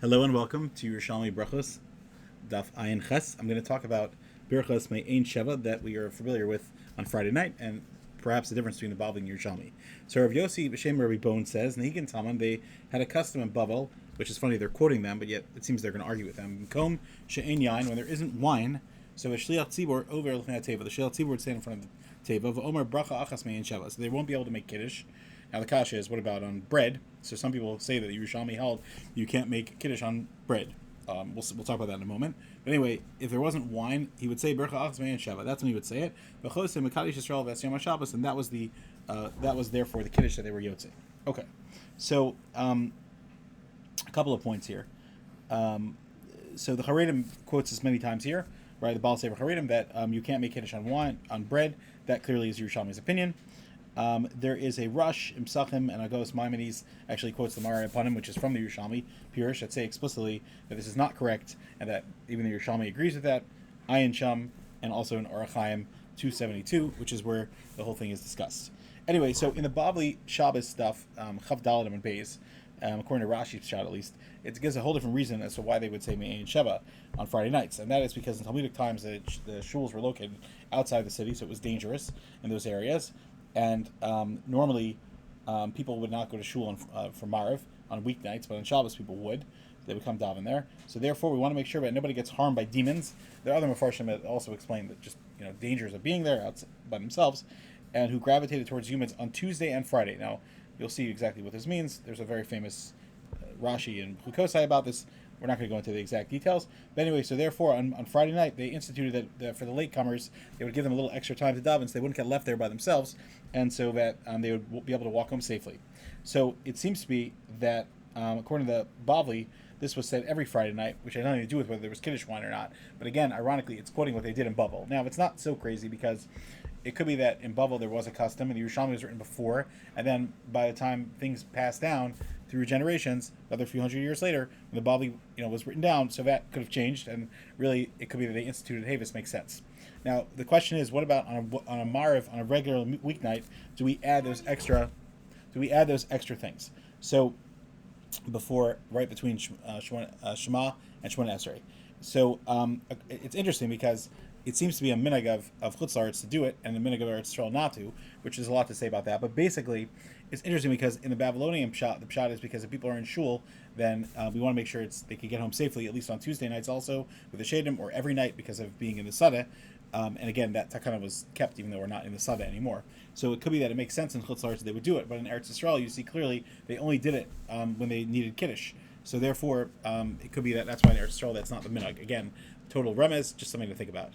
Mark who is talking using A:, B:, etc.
A: Hello and welcome to Yerushalmi Berachos, Daf Ayin Ches. I'm going to talk about Berachos Mei'ein Sheva that we are familiar with on Friday night, and perhaps the difference between the Bavli and Yerushalmi. So Rav Yossi B'Shem Rabbi Bone says, Nehigan Taman, they had a custom in Bavel, which is funny, they're quoting them, but yet it seems they're going to argue with them. Kom She'ein Yain, when there isn't wine, so a Shliach Tzibor over L'chnei Teva, the Shliach Tzibor would stand in front of the Teva, V'omer Bracha Achas Mei'ein Sheva, so they won't be able to make Kiddush. Now the kasha is, what about on bread? So some people say that the Yerushalmi held you can't make kiddush on bread. We'll talk about that in a moment. But anyway, if there wasn't wine, he would say Berachos Mei'ein Sheva. That's when he would say it. Berachos Mekadosh Yisrael V'Yom Shabbos, and that was therefore the kiddush that they were yotzei. Okay, so a couple of points here. So the Haredim quotes this many times here, right? The Baal Sefer Haredim that you can't make kiddush on wine on bread. That clearly is Yerushalmi's opinion. There is a Rush, Imsachim, and Agos Maimonides actually quotes the Mara upon him, which is from the Yerushalmi Pirush, that say explicitly that this is not correct, and that even the Yerushalmi agrees with that. Ayin Sham, and also in Orach Chaim 272, which is where the whole thing is discussed. Anyway, so in the Bavli Shabbos stuff, Chav Daladim and Beis, according to Rashi's shot at least, it gives a whole different reason as to why they would say Mei'ein Sheva on Friday nights, and that is because in Talmudic times the shuls were located outside the city, so it was dangerous in those areas. And normally, people would not go to shul for Maariv on weeknights, but on Shabbos people would. They would come daven there. So therefore, we want to make sure that nobody gets harmed by demons. There are other Mefarshim that also explain that just dangers of being there outside by themselves, and who gravitated towards humans on Tuesday and Friday. Now, you'll see exactly what this means. There's a very famous Rashi and Chukosai about this. We're not going to go into the exact details. But anyway, so therefore, on Friday night, they instituted that for the latecomers, they would give them a little extra time to daven so they wouldn't get left there by themselves, and so that they would be able to walk home safely. So it seems to be that, according to the Bavli, this was said every Friday night, which had nothing to do with whether there was Kiddush wine or not. But again, ironically, it's quoting what they did in Bavel. Now, it's not so crazy because it could be that in Bavel there was a custom, and the Yerushalmi was written before, and then by the time things passed down through generations, another few hundred years later, when the Bavli was written down, so that could have changed, and really it could be that they instituted, hey, this makes sense. Now the question is, what about on a Maariv, on a regular weeknight? Do we add those extra things? So right between Shema and Shemona Esrei. So it's interesting because it seems to be a minhag of Chutz La'aretz to do it, and the minhag of Eretz Yisrael not to, which is a lot to say about that. But basically, it's interesting because in the Babylonian pshat, the pshat is because if people are in shul, then we want to make sure they can get home safely, at least on Tuesday nights also, with the Shadim, or every night because of being in the Sadeh. And again, that kind of was kept even though we're not in the Sadeh anymore. So it could be that it makes sense in Chutz La'aretz that they would do it, but in Eretz Yisrael, you see clearly they only did it when they needed Kiddush. So therefore, it could be that's why in Eretz Yisrael that's not the minhag. Again, total remez, just something to think about.